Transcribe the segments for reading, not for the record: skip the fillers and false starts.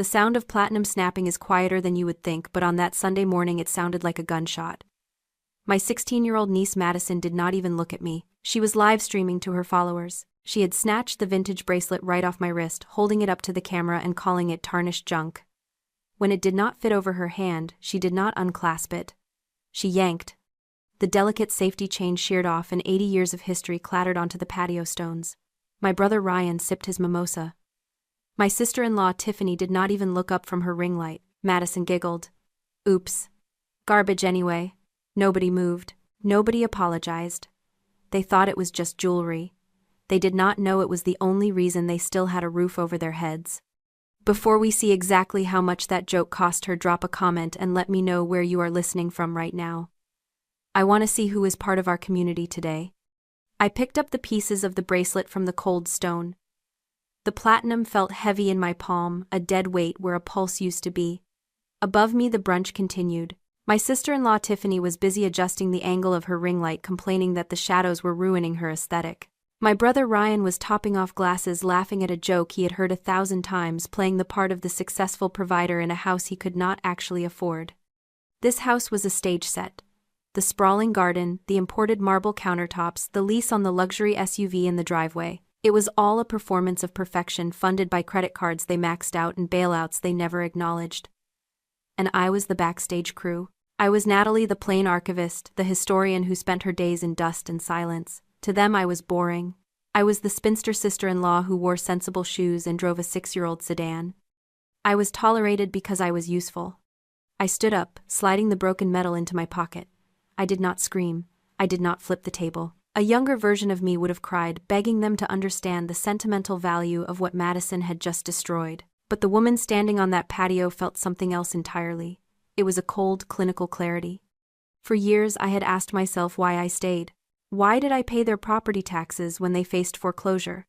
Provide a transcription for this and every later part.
The sound of platinum snapping is quieter than you would think, but on that Sunday morning it sounded like a gunshot. My 16-year-old niece Madison did not even look at me. She was live streaming to her followers. She had snatched the vintage bracelet right off my wrist, holding it up to the camera and calling it tarnished junk. When it did not fit over her hand, she did not unclasp it. She yanked. The delicate safety chain sheared off and 80 years of history clattered onto the patio stones. My brother Ryan sipped his mimosa. My sister-in-law Tiffany did not even look up from her ring light. Madison giggled. Oops. Garbage anyway. Nobody moved. Nobody apologized. They thought it was just jewelry. They did not know it was the only reason they still had a roof over their heads. Before we see exactly how much that joke cost her, drop a comment and let me know where you are listening from right now. I want to see who is part of our community today. I picked up the pieces of the bracelet from the cold stone. The platinum felt heavy in my palm, a dead weight where a pulse used to be. Above me the brunch continued. My sister-in-law Tiffany was busy adjusting the angle of her ring light, complaining that the shadows were ruining her aesthetic. My brother Ryan was topping off glasses, laughing at a joke he had heard 1,000 times, playing the part of the successful provider in a house he could not actually afford. This house was a stage set. The sprawling garden, the imported marble countertops, the lease on the luxury SUV in the driveway. It was all a performance of perfection, funded by credit cards they maxed out and bailouts they never acknowledged. And I was the backstage crew. I was Natalie, the plain archivist, the historian who spent her days in dust and silence. To them I was boring. I was the spinster sister-in-law who wore sensible shoes and drove a 6-year-old sedan. I was tolerated because I was useful. I stood up, sliding the broken metal into my pocket. I did not scream. I did not flip the table. A younger version of me would have cried, begging them to understand the sentimental value of what Madison had just destroyed. But the woman standing on that patio felt something else entirely. It was a cold, clinical clarity. For years I had asked myself why I stayed. Why did I pay their property taxes when they faced foreclosure?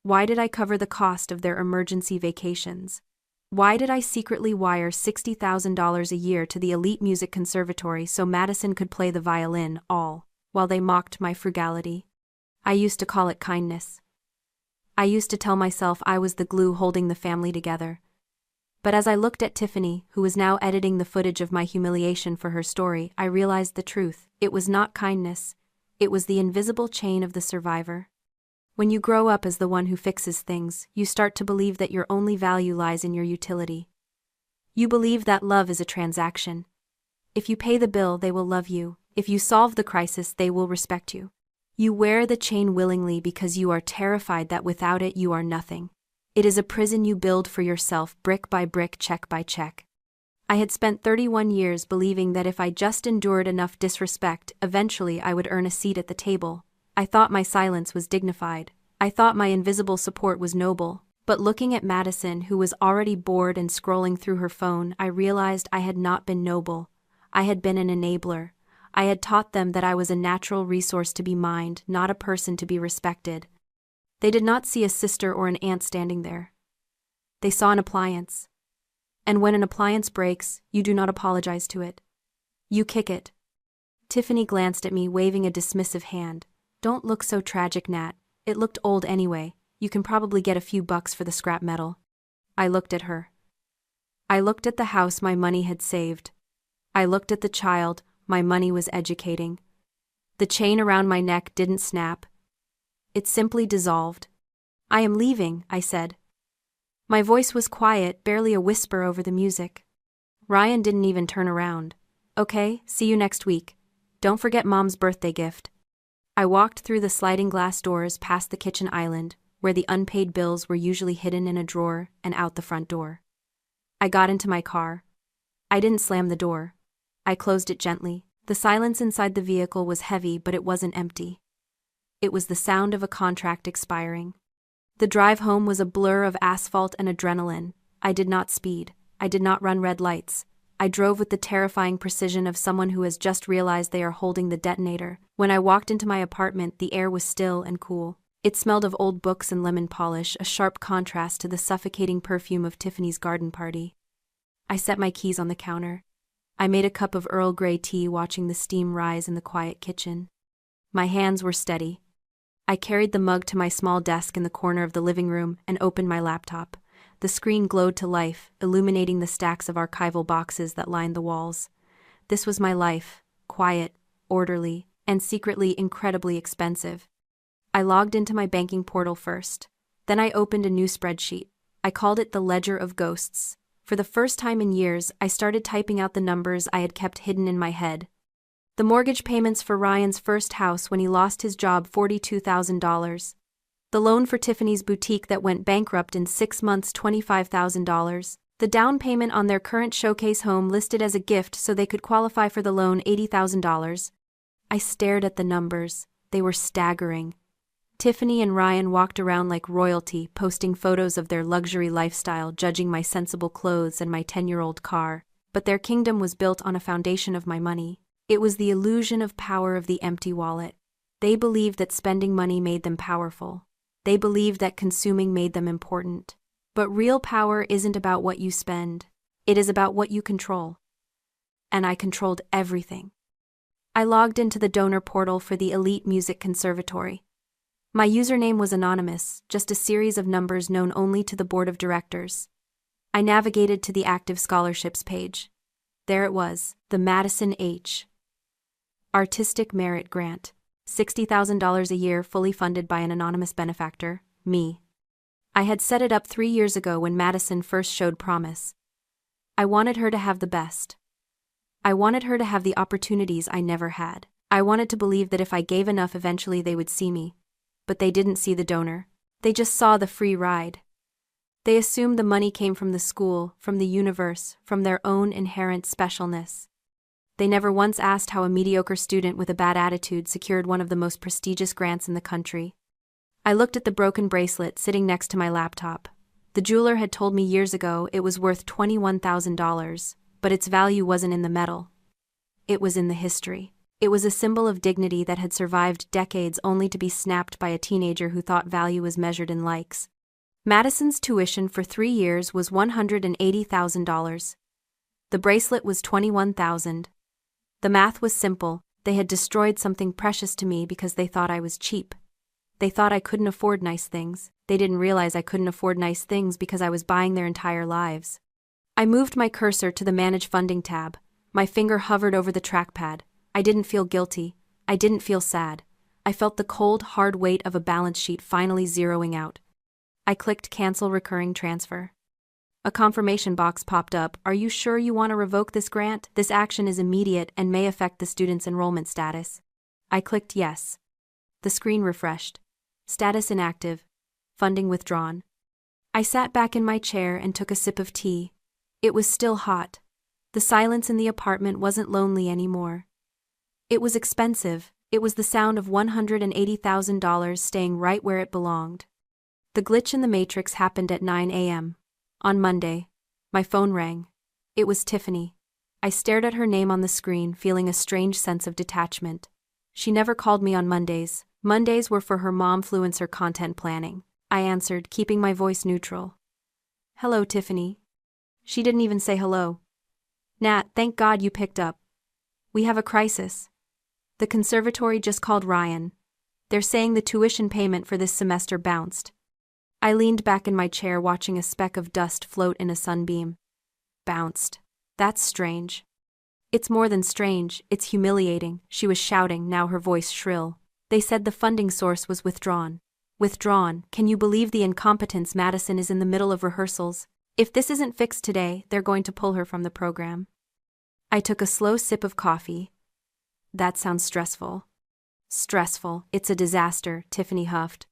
Why did I cover the cost of their emergency vacations? Why did I secretly wire $60,000 a year to the elite music conservatory so Madison could play the violin, all while they mocked my frugality? I used to call it kindness. I used to tell myself I was the glue holding the family together. But as I looked at Tiffany, who was now editing the footage of my humiliation for her story, I realized the truth. It was not kindness. It was the invisible chain of the survivor. When you grow up as the one who fixes things, you start to believe that your only value lies in your utility. You believe that love is a transaction. If you pay the bill, they will love you. If you solve the crisis, they will respect you. You wear the chain willingly because you are terrified that without it you are nothing. It is a prison you build for yourself, brick by brick, check by check. I had spent 31 years believing that if I just endured enough disrespect, eventually I would earn a seat at the table. I thought my silence was dignified. I thought my invisible support was noble. But looking at Madison, who was already bored and scrolling through her phone, I realized I had not been noble. I had been an enabler. I had taught them that I was a natural resource to be mined, not a person to be respected. They did not see a sister or an aunt standing there. They saw an appliance. And when an appliance breaks, you do not apologize to it. You kick it. Tiffany glanced at me, waving a dismissive hand. Don't look so tragic, Nat. It looked old anyway. You can probably get a few bucks for the scrap metal. I looked at her. I looked at the house my money had saved. I looked at the child my money was educating. The chain around my neck didn't snap. It simply dissolved. I am leaving, I said. My voice was quiet, barely a whisper over the music. Ryan didn't even turn around. Okay, see you next week. Don't forget Mom's birthday gift. I walked through the sliding glass doors past the kitchen island, where the unpaid bills were usually hidden in a drawer, and out the front door. I got into my car. I didn't slam the door. I closed it gently. The silence inside the vehicle was heavy, but it wasn't empty. It was the sound of a contract expiring. The drive home was a blur of asphalt and adrenaline. I did not speed. I did not run red lights. I drove with the terrifying precision of someone who has just realized they are holding the detonator. When I walked into my apartment, the air was still and cool. It smelled of old books and lemon polish, a sharp contrast to the suffocating perfume of Tiffany's garden party. I set my keys on the counter. I made a cup of Earl Grey tea, watching the steam rise in the quiet kitchen. My hands were steady. I carried the mug to my small desk in the corner of the living room and opened my laptop. The screen glowed to life, illuminating the stacks of archival boxes that lined the walls. This was my life, quiet, orderly, and secretly incredibly expensive. I logged into my banking portal first. Then I opened a new spreadsheet. I called it the Ledger of Ghosts. For the first time in years, I started typing out the numbers I had kept hidden in my head. The mortgage payments for Ryan's first house when he lost his job, $42,000. The loan for Tiffany's boutique that went bankrupt in 6 months, $25,000. The down payment on their current showcase home listed as a gift so they could qualify for the loan, $80,000. I stared at the numbers. They were staggering. Tiffany and Ryan walked around like royalty, posting photos of their luxury lifestyle, judging my sensible clothes and my 10-year-old car. But their kingdom was built on a foundation of my money. It was the illusion of power of the empty wallet. They believed that spending money made them powerful. They believed that consuming made them important. But real power isn't about what you spend. It is about what you control. And I controlled everything. I logged into the donor portal for the Elite Music Conservatory. My username was anonymous, just a series of numbers known only to the board of directors. I navigated to the active scholarships page. There it was, the Madison H. Artistic Merit Grant. $60,000 a year, fully funded by an anonymous benefactor, me. I had set it up 3 years ago when Madison first showed promise. I wanted her to have the best. I wanted her to have the opportunities I never had. I wanted to believe that if I gave enough, eventually they would see me. But they didn't see the donor. They just saw the free ride. They assumed the money came from the school, from the universe, from their own inherent specialness. They never once asked how a mediocre student with a bad attitude secured one of the most prestigious grants in the country. I looked at the broken bracelet sitting next to my laptop. The jeweler had told me years ago it was worth $21,000, but its value wasn't in the metal. It was in the history. It was a symbol of dignity that had survived decades only to be snapped by a teenager who thought value was measured in likes. Madison's tuition for 3 years was $180,000. The bracelet was $21,000. The math was simple. They had destroyed something precious to me because they thought I was cheap. They thought I couldn't afford nice things. They didn't realize I couldn't afford nice things because I was buying their entire lives. I moved my cursor to the Manage Funding tab. My finger hovered over the trackpad. I didn't feel guilty. I didn't feel sad. I felt the cold, hard weight of a balance sheet finally zeroing out. I clicked Cancel Recurring Transfer. A confirmation box popped up. Are you sure you want to revoke this grant? This action is immediate and may affect the student's enrollment status. I clicked Yes. The screen refreshed. Status inactive. Funding withdrawn. I sat back in my chair and took a sip of tea. It was still hot. The silence in the apartment wasn't lonely anymore. It was expensive. It was the sound of $180,000 staying right where it belonged. The glitch in the matrix happened at 9 a.m. On Monday. My phone rang. It was Tiffany. I stared at her name on the screen, feeling a strange sense of detachment. She never called me on Mondays. Mondays were for her momfluencer content planning. I answered, keeping my voice neutral. Hello, Tiffany. She didn't even say hello. Nat, thank God you picked up. We have a crisis. The conservatory just called Ryan. They're saying the tuition payment for this semester bounced. I leaned back in my chair watching a speck of dust float in a sunbeam. Bounced. That's strange. It's more than strange, it's humiliating, she was shouting, now her voice shrill. They said the funding source was withdrawn. Withdrawn? Can you believe the incompetence? Madison is in the middle of rehearsals. If this isn't fixed today, they're going to pull her from the program. I took a slow sip of coffee. That sounds stressful. Stressful. It's a disaster, Tiffany huffed.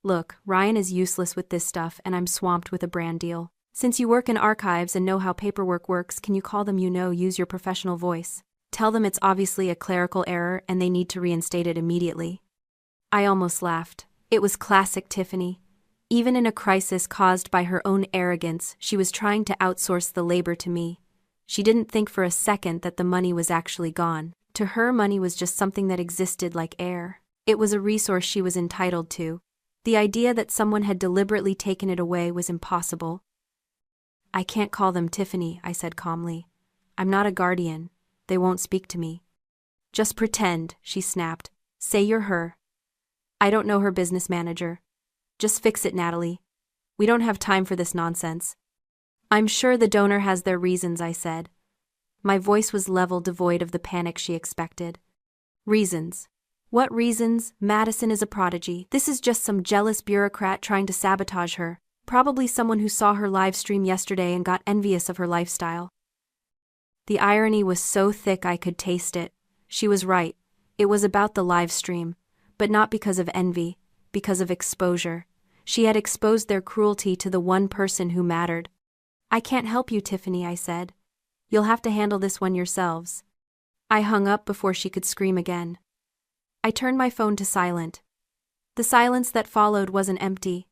Look, Ryan is useless with this stuff and I'm swamped with a brand deal. Since you work in archives and know how paperwork works, can you call them use your professional voice. Tell them it's obviously a clerical error and they need to reinstate it immediately. I almost laughed. It was classic Tiffany. Even in a crisis caused by her own arrogance, she was trying to outsource the labor to me. She didn't think for a second that the money was actually gone. To her, money was just something that existed like air. It was a resource she was entitled to. The idea that someone had deliberately taken it away was impossible. I can't call them Tiffany, I said calmly. I'm not a guardian. They won't speak to me. Just pretend, she snapped. Say you're her. I don't know her business manager. Just fix it, Natalie. We don't have time for this nonsense. I'm sure the donor has their reasons, I said. My voice was level, devoid of the panic she expected. Reasons? What reasons? Madison is a prodigy. This is just some jealous bureaucrat trying to sabotage her. Probably someone who saw her live stream yesterday and got envious of her lifestyle. The irony was so thick I could taste it. She was right. It was about the live stream, but not because of envy, because of exposure. She had exposed their cruelty to the one person who mattered. I can't help you, Tiffany, I said. You'll have to handle this one yourselves. I hung up before she could scream again. I turned my phone to silent. The silence that followed wasn't empty.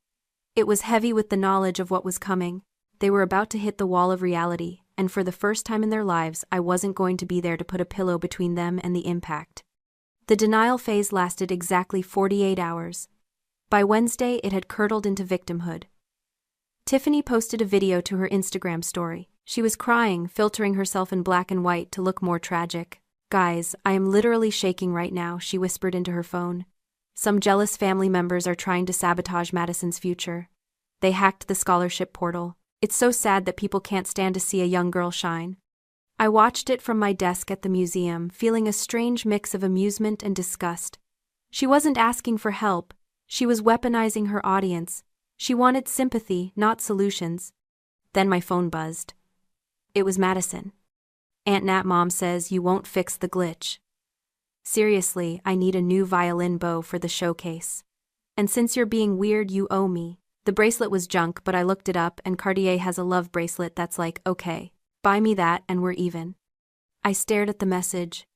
It was heavy with the knowledge of what was coming. They were about to hit the wall of reality, and for the first time in their lives, I wasn't going to be there to put a pillow between them and the impact. The denial phase lasted exactly 48 hours. By Wednesday, it had curdled into victimhood. Tiffany posted a video to her Instagram story. She was crying, filtering herself in black and white to look more tragic. Guys, I am literally shaking right now, she whispered into her phone. Some jealous family members are trying to sabotage Madison's future. They hacked the scholarship portal. It's so sad that people can't stand to see a young girl shine. I watched it from my desk at the museum, feeling a strange mix of amusement and disgust. She wasn't asking for help. She was weaponizing her audience. She wanted sympathy, not solutions. Then my phone buzzed. It was Madison. Aunt Nat, Mom says you won't fix the glitch. Seriously, I need a new violin bow for the showcase. And since you're being weird, you owe me. The bracelet was junk, but I looked it up and Cartier has a love bracelet that's like, okay, buy me that and we're even. I stared at the message.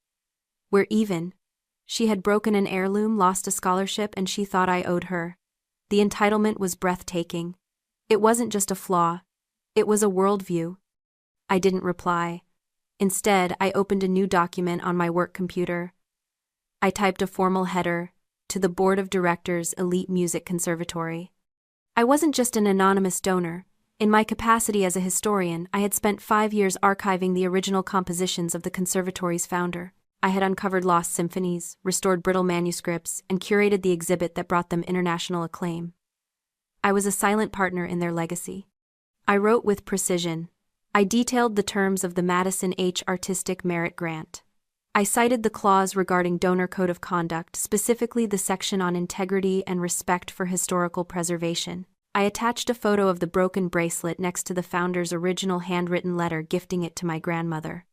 We're even. She had broken an heirloom, lost a scholarship, and she thought I owed her. The entitlement was breathtaking. It wasn't just a flaw. It was a worldview. I didn't reply. Instead, I opened a new document on my work computer. I typed a formal header, to the Board of Directors, Elite Music Conservatory. I wasn't just an anonymous donor. In my capacity as a historian, I had spent 5 years archiving the original compositions of the conservatory's founder. I had uncovered lost symphonies, restored brittle manuscripts, and curated the exhibit that brought them international acclaim. I was a silent partner in their legacy. I wrote with precision. I detailed the terms of the Madison H. Artistic Merit Grant. I cited the clause regarding donor code of conduct, specifically the section on integrity and respect for historical preservation. I attached a photo of the broken bracelet next to the founder's original handwritten letter, gifting it to my grandmother.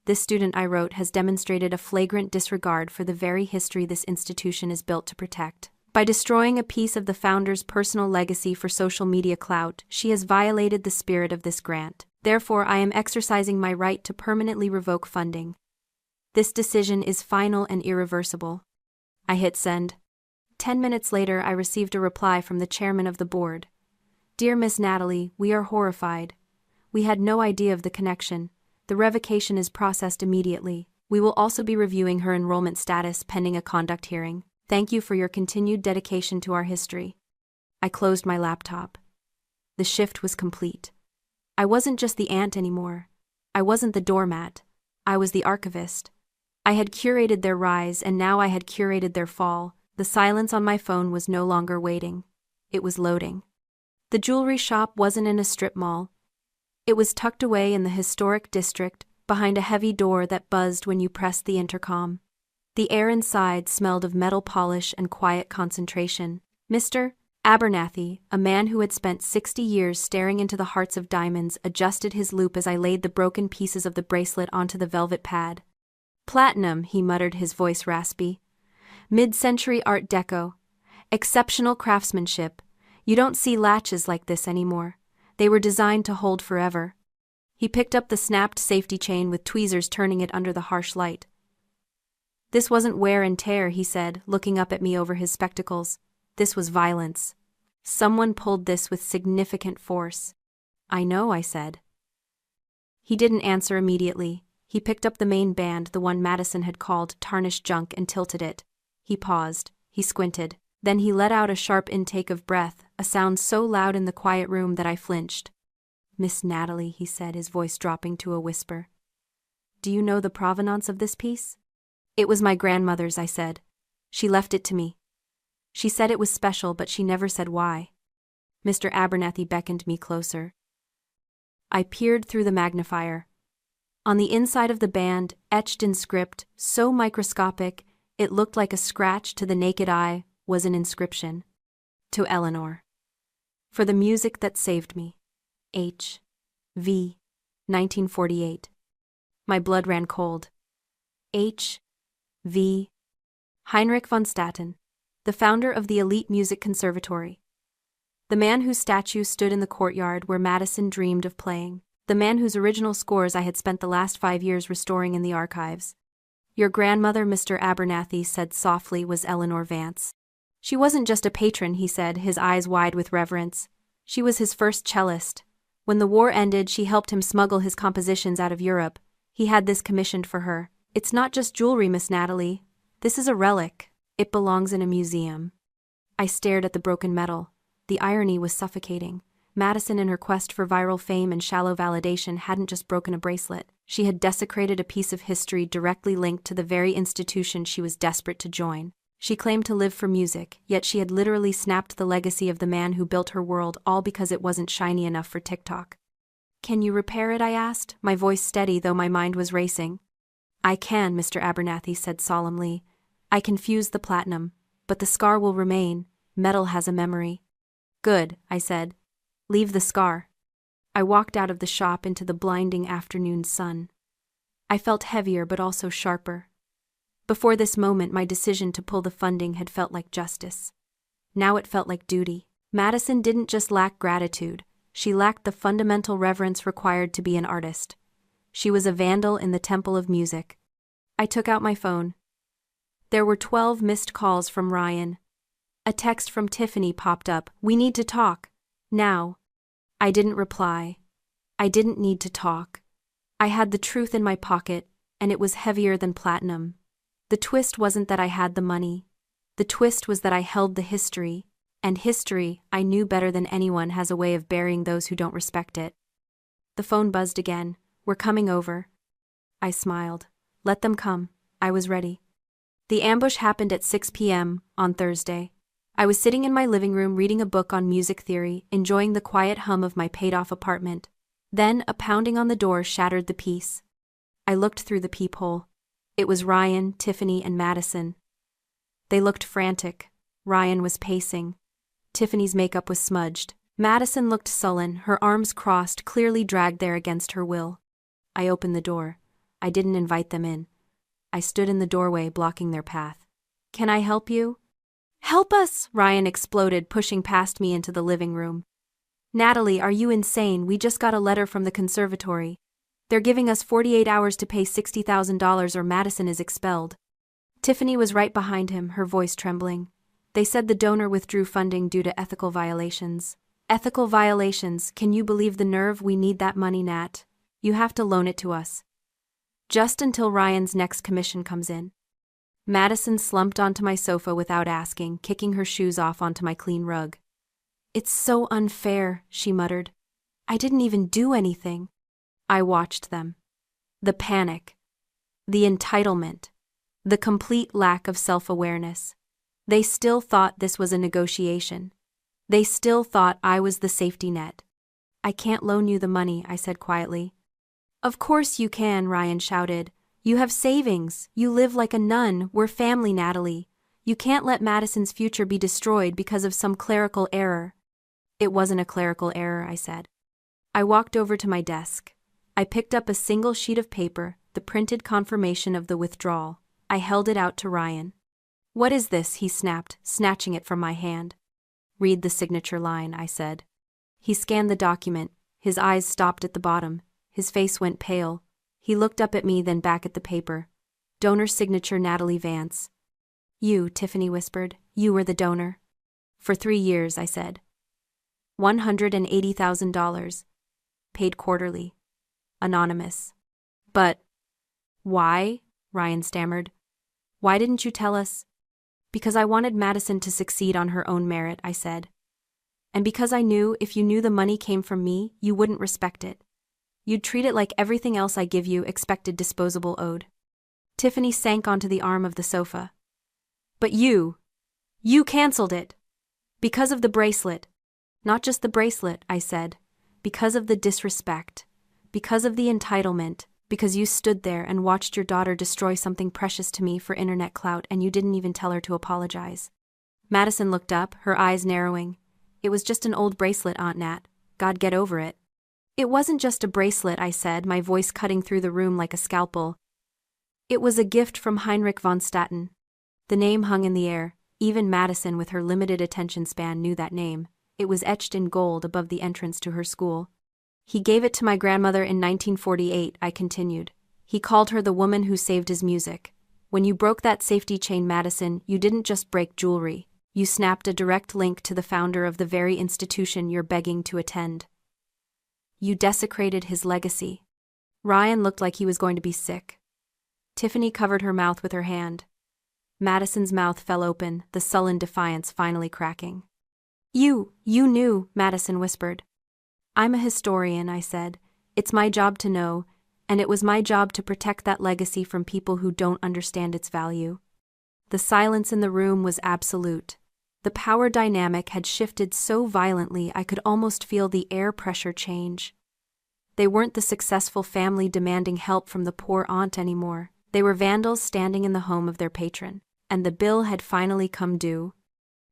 This student, I wrote, has demonstrated a flagrant disregard for the very history this institution is built to protect. By destroying a piece of the founder's personal legacy for social media clout, she has violated the spirit of this grant. Therefore, I am exercising my right to permanently revoke funding. This decision is final and irreversible. I hit send. 10 minutes later, I received a reply from the chairman of the board. Dear Miss Natalie, we are horrified. We had no idea of the connection. The revocation is processed immediately. We will also be reviewing her enrollment status pending a conduct hearing. Thank you for your continued dedication to our history. I closed my laptop. The shift was complete. I wasn't just the aunt anymore. I wasn't the doormat. I was the archivist. I had curated their rise, and now I had curated their fall. The silence on my phone was no longer waiting. It was loading. The jewelry shop wasn't in a strip mall. It was tucked away in the historic district, behind a heavy door that buzzed when you pressed the intercom. The air inside smelled of metal polish and quiet concentration. Mr. Abernathy, a man who had spent 60 years staring into the hearts of diamonds, adjusted his loupe as I laid the broken pieces of the bracelet onto the velvet pad. Platinum, he muttered, his voice raspy. Mid-century Art Deco. Exceptional craftsmanship. You don't see latches like this anymore. They were designed to hold forever. He picked up the snapped safety chain with tweezers, turning it under the harsh light. This wasn't wear and tear, he said, looking up at me over his spectacles. This was violence. Someone pulled this with significant force. I know, I said. He didn't answer immediately. He picked up the main band, the one Madison had called tarnished junk, and tilted it. He paused. He squinted. Then he let out a sharp intake of breath, a sound so loud in the quiet room that I flinched. Miss Natalie, he said, his voice dropping to a whisper. Do you know the provenance of this piece? It was my grandmother's, I said. She left it to me. She said it was special, but she never said why. Mr. Abernathy beckoned me closer. I peered through the magnifier. On the inside of the band, etched in script, so microscopic, it looked like a scratch to the naked eye, was an inscription. To Eleanor. For the music that saved me. H. V. 1948. My blood ran cold. H. V. Heinrich von Statten, the founder of the elite music conservatory. The man whose statue stood in the courtyard where Madison dreamed of playing. The man whose original scores I had spent the last 5 years restoring in the archives. Your grandmother, Mr. Abernathy said softly, was Eleanor Vance. She wasn't just a patron, he said, his eyes wide with reverence. She was his first cellist. When the war ended, she helped him smuggle his compositions out of Europe. He had this commissioned for her. It's not just jewelry, Miss Natalie. This is a relic. It belongs in a museum. I stared at the broken metal. The irony was suffocating. Madison, in her quest for viral fame and shallow validation, hadn't just broken a bracelet. She had desecrated a piece of history directly linked to the very institution she was desperate to join. She claimed to live for music, yet she had literally snapped the legacy of the man who built her world, all because it wasn't shiny enough for TikTok. Can you repair it? I asked, my voice steady though my mind was racing. I can, Mr. Abernathy said solemnly. I can fuse the platinum, but the scar will remain. Metal has a memory. Good, I said. Leave the scar. I walked out of the shop into the blinding afternoon sun. I felt heavier but also sharper. Before this moment, my decision to pull the funding had felt like justice. Now it felt like duty. Madison didn't just lack gratitude, she lacked the fundamental reverence required to be an artist. She was a vandal in the temple of music. I took out my phone. There were 12 missed calls from Ryan. A text from Tiffany popped up. We need to talk. Now. I didn't reply. I didn't need to talk. I had the truth in my pocket, and it was heavier than platinum. The twist wasn't that I had the money. The twist was that I held the history, and history, I knew better than anyone, has a way of burying those who don't respect it. The phone buzzed again. We're coming over. I smiled. Let them come. I was ready. The ambush happened at 6 p.m. on Thursday. I was sitting in my living room reading a book on music theory, enjoying the quiet hum of my paid-off apartment. Then a pounding on the door shattered the peace. I looked through the peephole. It was Ryan, Tiffany, and Madison. They looked frantic. Ryan was pacing. Tiffany's makeup was smudged. Madison looked sullen, her arms crossed, clearly dragged there against her will. I opened the door. I didn't invite them in. I stood in the doorway, blocking their path. Can I help you? Help us! Ryan exploded, pushing past me into the living room. Natalie, are you insane? We just got a letter from the conservatory. They're giving us 48 hours to pay $60,000 or Madison is expelled. Tiffany was right behind him, her voice trembling. They said the donor withdrew funding due to ethical violations. Ethical violations, can you believe the nerve? We need that money, Nat. You have to loan it to us. Just until Ryan's next commission comes in. Madison slumped onto my sofa without asking, kicking her shoes off onto my clean rug. It's so unfair, she muttered. I didn't even do anything. I watched them. The panic. The entitlement. The complete lack of self-awareness. They still thought this was a negotiation. They still thought I was the safety net. I can't loan you the money, I said quietly. Of course you can, Ryan shouted. You have savings. You live like a nun. We're family, Natalie. You can't let Madison's future be destroyed because of some clerical error. It wasn't a clerical error, I said. I walked over to my desk. I picked up a single sheet of paper, the printed confirmation of the withdrawal. I held it out to Ryan. What is this? He snapped, snatching it from my hand. Read the signature line, I said. He scanned the document. His eyes stopped at the bottom. His face went pale. He looked up at me, then back at the paper. Donor signature Natalie Vance. You, Tiffany whispered. You were the donor. For 3 years, I said. $180,000. Paid quarterly. Anonymous. But why? Ryan stammered. Why didn't you tell us? Because I wanted Madison to succeed on her own merit, I said. And because I knew if you knew the money came from me, you wouldn't respect it. You'd treat it like everything else I give you, expected disposable owed. Tiffany sank onto the arm of the sofa. But you canceled it. Because of the bracelet. Not just the bracelet, I said. Because of the disrespect. Because of the entitlement. Because you stood there and watched your daughter destroy something precious to me for internet clout and you didn't even tell her to apologize. Madison looked up, her eyes narrowing. It was just an old bracelet, Aunt Nat. God, get over it. It wasn't just a bracelet, I said, my voice cutting through the room like a scalpel. It was a gift from Heinrich von Statten. The name hung in the air. Even Madison, with her limited attention span, knew that name. It was etched in gold above the entrance to her school. He gave it to my grandmother in 1948, I continued. He called her the woman who saved his music. When you broke that safety chain, Madison, you didn't just break jewelry. You snapped a direct link to the founder of the very institution you're begging to attend. You desecrated his legacy. Ryan looked like he was going to be sick. Tiffany covered her mouth with her hand. Madison's mouth fell open, the sullen defiance finally cracking. You knew, Madison whispered. I'm a historian, I said. It's my job to know, and it was my job to protect that legacy from people who don't understand its value. The silence in the room was absolute. The power dynamic had shifted so violently I could almost feel the air pressure change. They weren't the successful family demanding help from the poor aunt anymore. They were vandals standing in the home of their patron, and the bill had finally come due.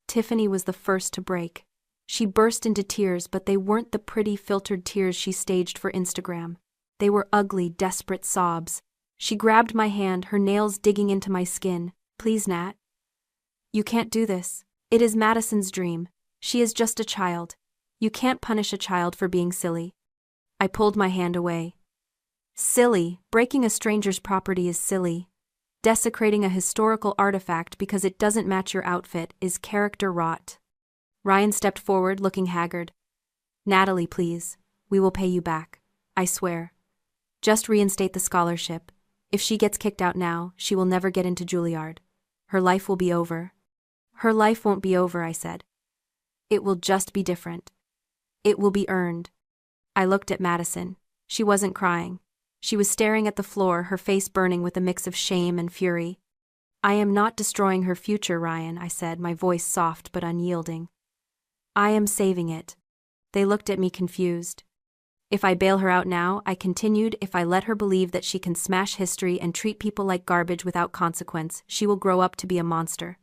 Tiffany was the first to break. She burst into tears, but they weren't the pretty filtered tears she staged for Instagram. They were ugly, desperate sobs. She grabbed my hand, her nails digging into my skin. Please, Nat. You can't do this. It is Madison's dream. She is just a child. You can't punish a child for being silly. I pulled my hand away. Silly. Breaking a stranger's property is silly. Desecrating a historical artifact because it doesn't match your outfit is character rot. Ryan stepped forward, looking haggard. Natalie, please. We will pay you back. I swear. Just reinstate the scholarship. If she gets kicked out now, she will never get into Juilliard. Her life will be over. Her life won't be over, I said. It will just be different. It will be earned. I looked at Madison. She wasn't crying. She was staring at the floor, her face burning with a mix of shame and fury. I am not destroying her future, Ryan, I said, my voice soft but unyielding. I am saving it. They looked at me confused. If I bail her out now, I continued, if I let her believe that she can smash history and treat people like garbage without consequence, she will grow up to be a monster.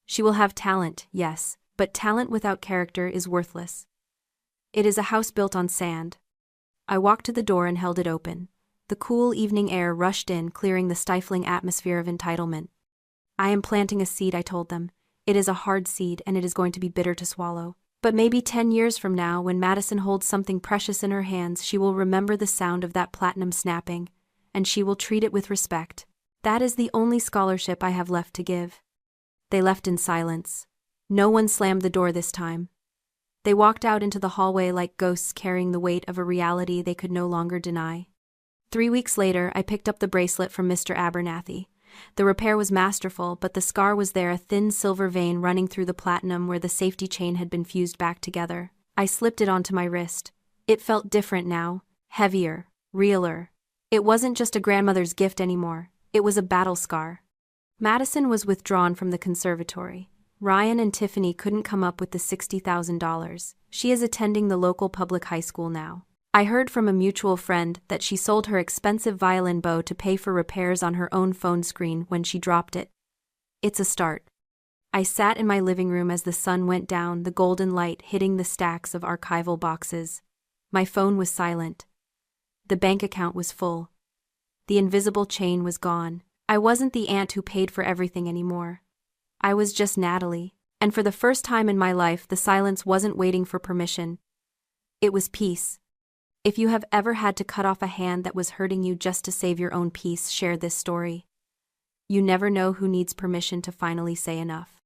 She will have talent, yes, but talent without character is worthless. It is a house built on sand. I walked to the door and held it open. The cool evening air rushed in, clearing the stifling atmosphere of entitlement. I am planting a seed, I told them. It is a hard seed and it is going to be bitter to swallow. But maybe 10 years from now, when Madison holds something precious in her hands, she will remember the sound of that platinum snapping, and she will treat it with respect. That is the only scholarship I have left to give. They left in silence. No one slammed the door this time. They walked out into the hallway like ghosts carrying the weight of a reality they could no longer deny. 3 weeks later, I picked up the bracelet from Mr. Abernathy. The repair was masterful, but the scar was there, a thin silver vein running through the platinum where the safety chain had been fused back together. I slipped it onto my wrist. It felt different now, heavier, realer. It wasn't just a grandmother's gift anymore. It was a battle scar. Madison was withdrawn from the conservatory. Ryan and Tiffany couldn't come up with the $60,000. She is attending the local public high school now. I heard from a mutual friend that she sold her expensive violin bow to pay for repairs on her own phone screen when she dropped it. It's a start. I sat in my living room as the sun went down, the golden light hitting the stacks of archival boxes. My phone was silent. The bank account was full. The invisible chain was gone. I wasn't the aunt who paid for everything anymore. I was just Natalie, and for the first time in my life, the silence wasn't waiting for permission. It was peace. If you have ever had to cut off a hand that was hurting you just to save your own peace, share this story. You never know who needs permission to finally say enough.